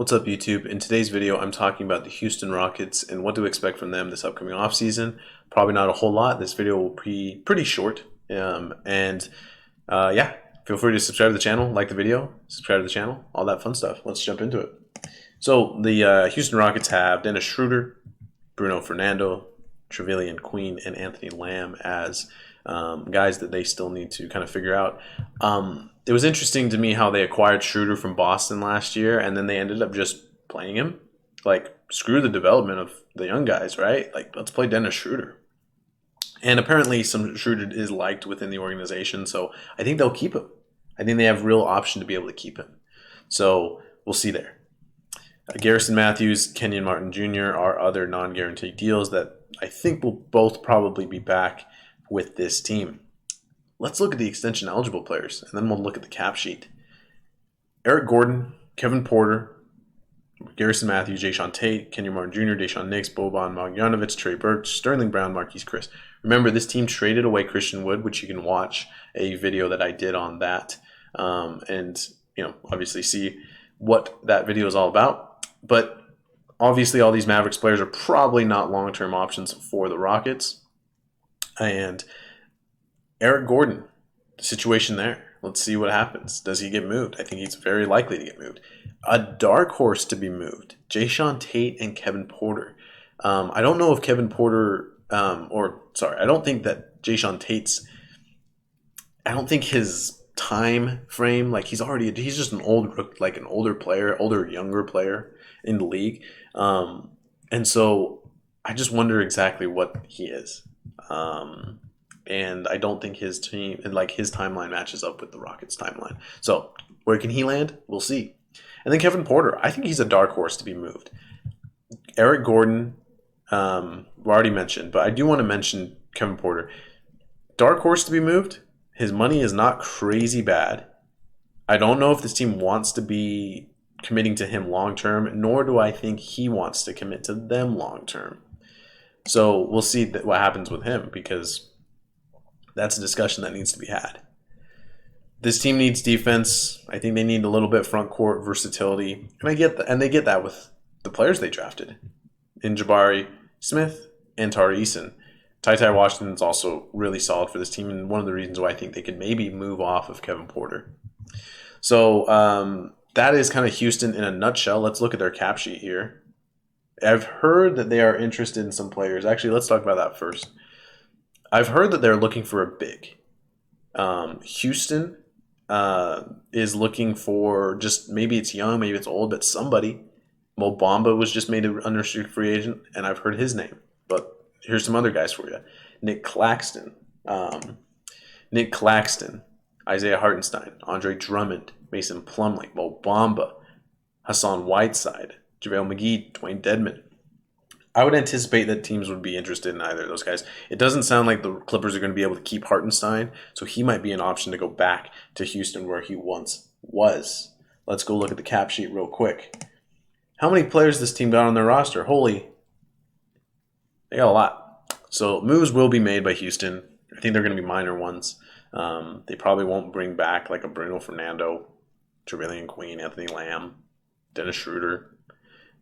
What's up, YouTube? In today's video, I'm talking about the Houston Rockets and what to expect from them this upcoming offseason. Probably not a whole lot. This video will be pretty short. Yeah, feel free to subscribe to the channel, like the video, subscribe to the channel, all that fun stuff. Let's jump into it. So the Houston Rockets have Dennis Schroeder, Bruno Fernando, Trevelyan Queen, and Anthony Lamb as guys that they still need to kind of figure out. It was interesting to me how they acquired Schroeder from Boston last year, and then they ended up just playing him. Like, screw the development of the young guys, right? Like, let's play Dennis Schroeder. And apparently some Schroeder is liked within the organization, so I think they'll keep him. I think they have real option to be able to keep him. So we'll see there. Garrison Matthews, Kenyon Martin Jr. are other non-guaranteed deals that I think will both probably be back with this team. Let's look at the extension eligible players, and then we'll look at the cap sheet. Eric Gordon, Kevin Porter, Garrison Matthews, Jayshawn Tate, Kenyon Martin Jr., Daishawn Nix, Boban Marjanovic, Trey Burke, Sterling Brown, Marquise Chris. Remember, this team traded away Christian Wood, which you can watch a video that I did on that, and obviously see what that video is all about. But obviously, all these Mavericks players are probably not long-term options for the Rockets. And Eric Gordon, the situation there. Let's see what happens. Does he get moved? I think he's very likely to get moved. A dark horse to be moved. Jayshawn Tate and Kevin Porter. I don't know if Kevin Porter, I don't think that Jayshawn Tate's, I don't think his time frame, like he's just an younger player in the league. And so I just wonder exactly what he is. And I don't think his team and his timeline matches up with the Rockets' timeline. So where can he land? We'll see. And then Kevin Porter, I think he's a dark horse to be moved. Eric Gordon, we already mentioned, but I do want to mention Kevin Porter. Dark horse to be moved. His money is not crazy bad. I don't know if this team wants to be committing to him long term, nor do I think he wants to commit to them long term. So we'll see what happens with him, because that's a discussion that needs to be had. This team needs defense. I think they need a little bit front court versatility, and they get that with the players they drafted in Jabari Smith and Tari Eason. Ty Washington is also really solid for this team, and one of the reasons why I think they could maybe move off of Kevin Porter. So that is kind of Houston in a nutshell. Let's look at their cap sheet here. I've heard that they are interested in some players. Actually, let's talk about that first. I've heard that they're looking for a big. Houston is looking for just, maybe it's young, maybe it's old, but somebody. Mo Bamba was just made an unrestricted free agent, and I've heard his name. But here's some other guys for you. Nick Claxton, Isaiah Hartenstein, Andre Drummond, Mason Plumlee, Mo Bamba, Hassan Whiteside, JaVale McGee, Dwayne Dedmon. I would anticipate that teams would be interested in either of those guys. It doesn't sound like the Clippers are going to be able to keep Hartenstein, so he might be an option to go back to Houston where he once was. Let's go look at the cap sheet real quick. How many players this team got on their roster? They got a lot. So moves will be made by Houston. I think they're going to be minor ones. They probably won't bring back like a Bruno Fernando, Trevelyan Queen, Anthony Lamb, Dennis Schroeder.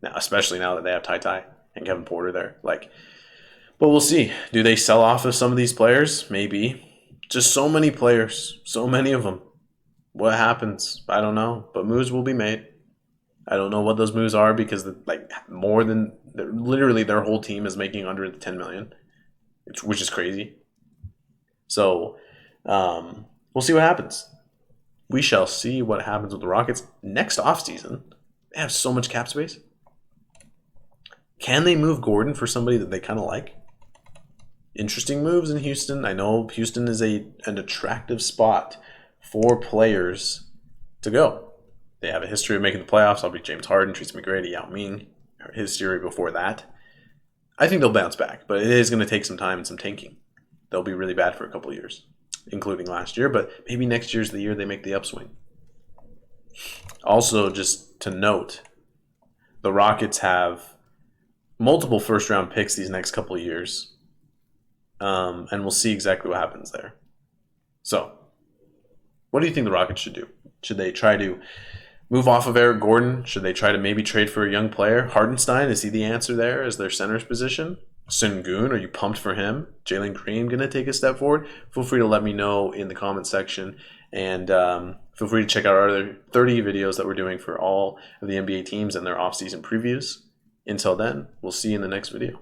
Now, especially now that they have Ty and Kevin Porter there. But we'll see. Do they sell off of some of these players? Maybe. Just so many players. So many of them. What happens? I don't know. But moves will be made. I don't know what those moves are, because literally their whole team is making under the $10 million, which is crazy. So we'll see what happens. We shall see what happens with the Rockets next offseason. They have so much cap space. Can they move Gordon for somebody that they kind of like? Interesting moves in Houston. I know Houston is an attractive spot for players to go. They have a history of making the playoffs. I'll be James Harden, Tracy McGrady, Yao Ming, his series before that. I think they'll bounce back, but it is going to take some time and some tanking. They'll be really bad for a couple of years, including last year, but maybe next year's the year they make the upswing. Also, just to note, the Rockets have multiple first-round picks these next couple of years, and we'll see exactly what happens there. So, what do you think the Rockets should do? Should they try to Move off of Eric Gordon. Should they try to maybe trade for a young player? Hardenstein, is he the answer there as their center's position? Sengun, are you pumped for him? Jalen Green going to take a step forward? Feel free to let me know in the comment section. And feel free to check out our other 30 videos that we're doing for all of the NBA teams and their offseason previews. Until then, we'll see you in the next video.